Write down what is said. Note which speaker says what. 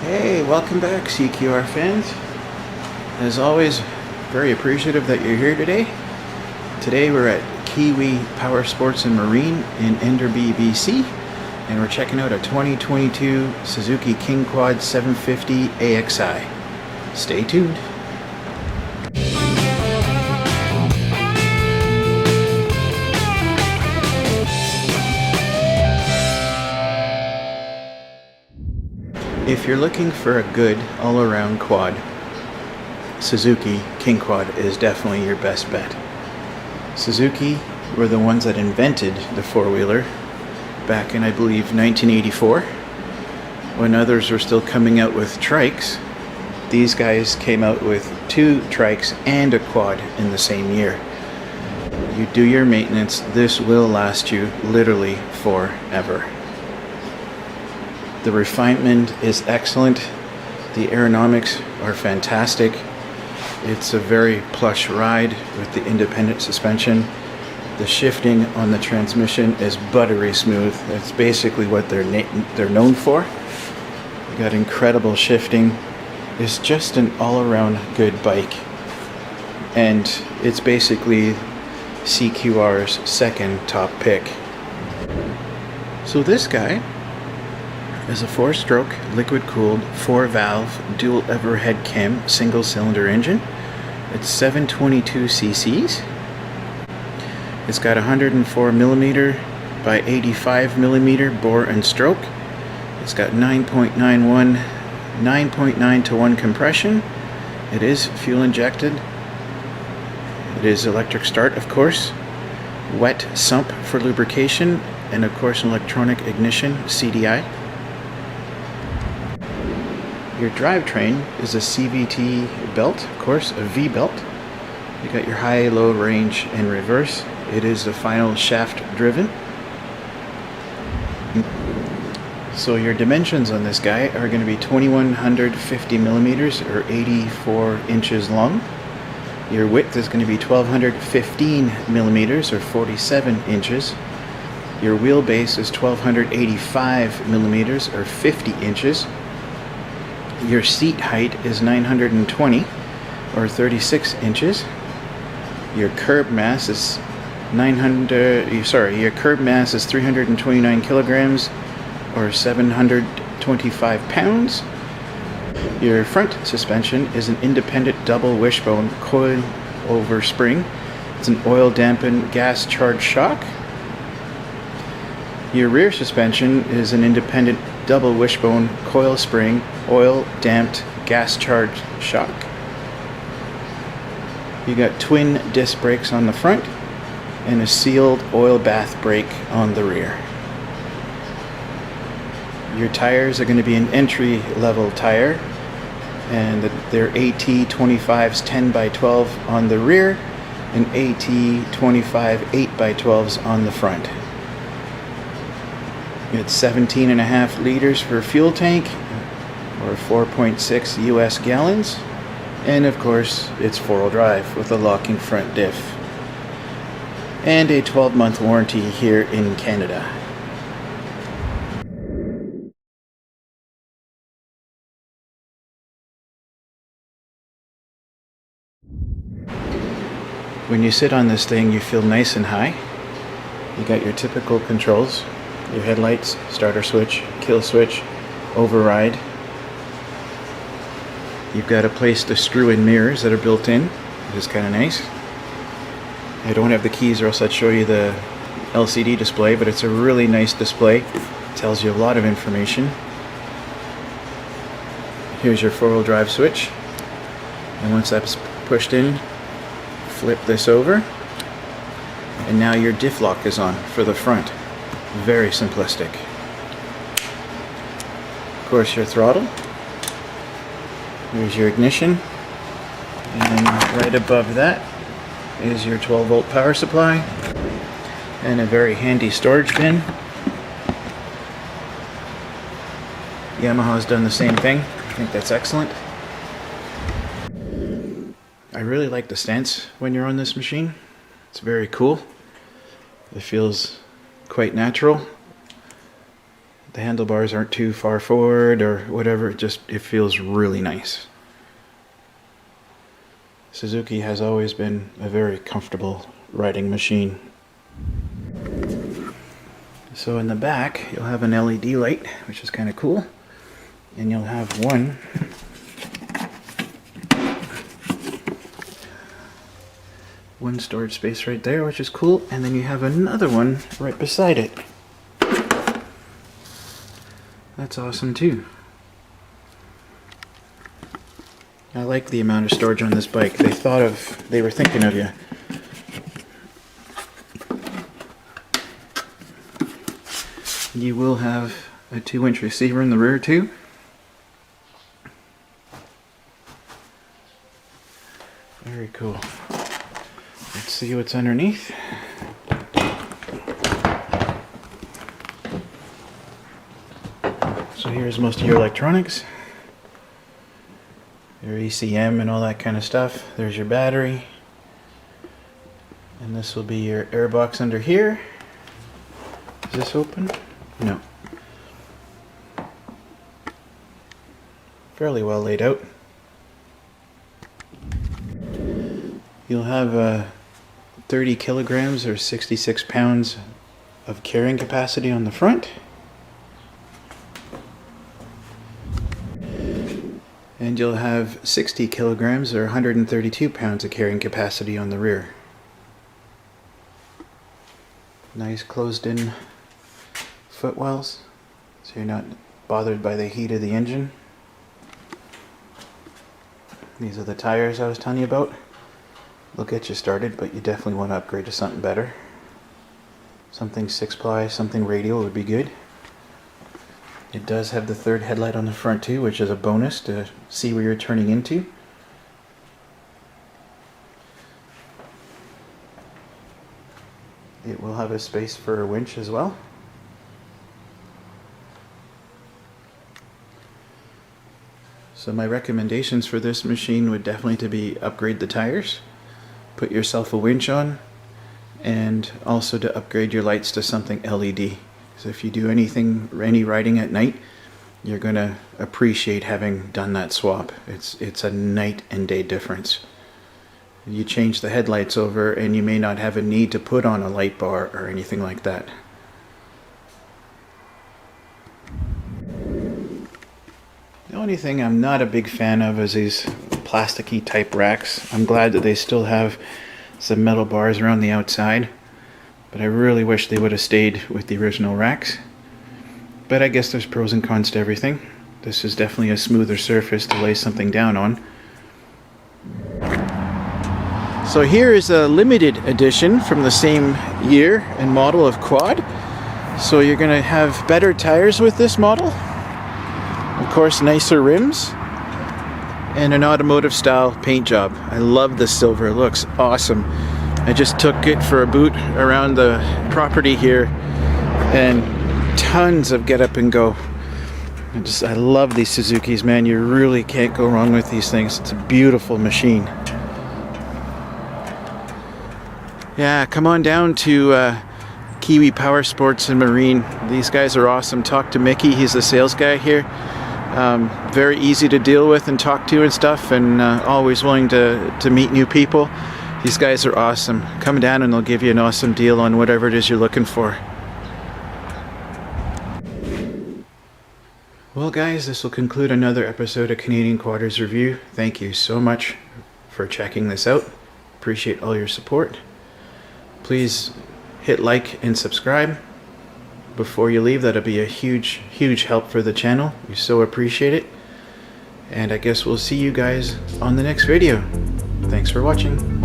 Speaker 1: Hey, welcome back, CQR fans. As always, very appreciative that you're here today. Today we're at Kiwi Power Sports and Marine in Enderby, BC, and we're checking out a 2022 Suzuki King Quad 750 AXI. Stay tuned. If you're looking for a good all-around quad, Suzuki King Quad is definitely your best bet. Suzuki were the ones that invented the four-wheeler back in, I believe, 1984. When others were still coming out with trikes, these guys came out with two trikes and a quad in the same year. You do your maintenance, this will last you literally forever. The refinement is excellent. The aerodynamics are fantastic. It's a very plush ride with the independent suspension. The shifting on the transmission is buttery smooth. That's basically what they're known for. You got incredible shifting. It's just an all-around good bike. And it's basically CQR's second top pick. So this guy is a 4-stroke, liquid-cooled, 4-valve, dual-overhead cam, single-cylinder engine. It's 722 cc's. It's got 104mm by 85mm bore and stroke. It's got 9.9 to 1 compression. It is fuel injected. It is electric start, of course. Wet sump for lubrication, and of course an electronic ignition, CDI. Your drivetrain is a CVT belt, of course, a V belt. You got your high, low range and reverse. It is the final shaft driven. So your dimensions on this guy are going to be 2150mm or 84 inches long. Your width is going to be 1215mm or 47 inches. Your wheelbase is 1285mm or 50 inches. Your seat height is 920 or 36 inches. Your curb mass is 329 kilograms or 725 pounds. Your front suspension is an independent double wishbone coil over spring. It's an oil dampened gas charged shock. Your rear suspension is an independent double wishbone coil spring, oil damped gas charged shock. You got twin disc brakes on the front and a sealed oil bath brake on the rear. Your tires are going to be an entry level tire, and they're AT25s 10x12 on the rear and AT25 8x12s on the front. It's 17.5 liters for fuel tank, or 4.6 US gallons, and of course it's 4-wheel drive with a locking front diff, and a 12-month warranty here in Canada. When you sit on this thing, you feel nice and high. You got your typical controls. Your headlights, starter switch, kill switch, override. You've got a place to screw in mirrors that are built in, which is kind of nice. I don't have the keys or else I'd show you the LCD display, but it's a really nice display. It tells you a lot of information. Here's your 4-wheel drive switch. And once that's pushed in, flip this over. And now your diff lock is on for the front. Very simplistic. Of course, your throttle. Here's your ignition. And right above that is your 12-volt power supply. And a very handy storage bin. Yamaha's done the same thing. I think that's excellent. I really like the stance when you're on this machine. It's very cool. It feels quite natural. The handlebars aren't too far forward or whatever. It feels really nice. Suzuki has always been a very comfortable riding machine. So in the back, you'll have an LED light, which is kind of cool. And you'll have one storage space right there, which is cool. And then you have another one right beside it. That's awesome too. I like the amount of storage on this bike. They were thinking of you. You will have a 2-inch receiver in the rear too. Very cool. Let's see what's underneath. So here's most of your electronics. Your ECM and all that kind of stuff. There's your battery. And this will be your air box under here. Is this open? No. Fairly well laid out. You'll have 30 kilograms or 66 pounds of carrying capacity on the front. And you'll have 60 kilograms or 132 pounds of carrying capacity on the rear. Nice closed-in footwells, so you're not bothered by the heat of the engine. These are the tires I was telling you about. They'll get you started, but you definitely want to upgrade to something better. Something 6-ply, something radial would be good. It does have the third headlight on the front too, which is a bonus to see where you're turning into. It will have a space for a winch as well. So my recommendations for this machine would definitely to be upgrade the tires, put yourself a winch on, and also to upgrade your lights to something LED. So if you do any riding at night, you're going to appreciate having done that swap. It's a night and day difference. You change the headlights over and you may not have a need to put on a light bar or anything like that. The only thing I'm not a big fan of is these plasticky type racks. I'm glad that they still have some metal bars around the outside, but I really wish they would have stayed with the original racks. But I guess there's pros and cons to everything. This is definitely a smoother surface to lay something down on. So here is a limited edition from the same year and model of quad. So you're going to have better tires with this model. Of course, nicer rims. And an automotive style paint job. I love the silver, it looks awesome. I just took it for a boot around the property here and tons of get up and go. I love these Suzukis, man. You really can't go wrong with these things. It's a beautiful machine. Yeah, come on down to Kiwi Power Sports and Marine. These guys are awesome. Talk to Mickey, he's the sales guy here. Very easy to deal with and talk to and stuff, and always willing to meet new people. These guys are awesome. Come down and they'll give you an awesome deal on whatever it is you're looking for. Well guys, this will conclude another episode of Canadian Quadders Review. Thank you so much for checking this out. Appreciate all your support. Please hit like and subscribe before you leave. That'll be a huge help for the channel. We so appreciate it. And I guess we'll see you guys on the next video. Thanks for watching.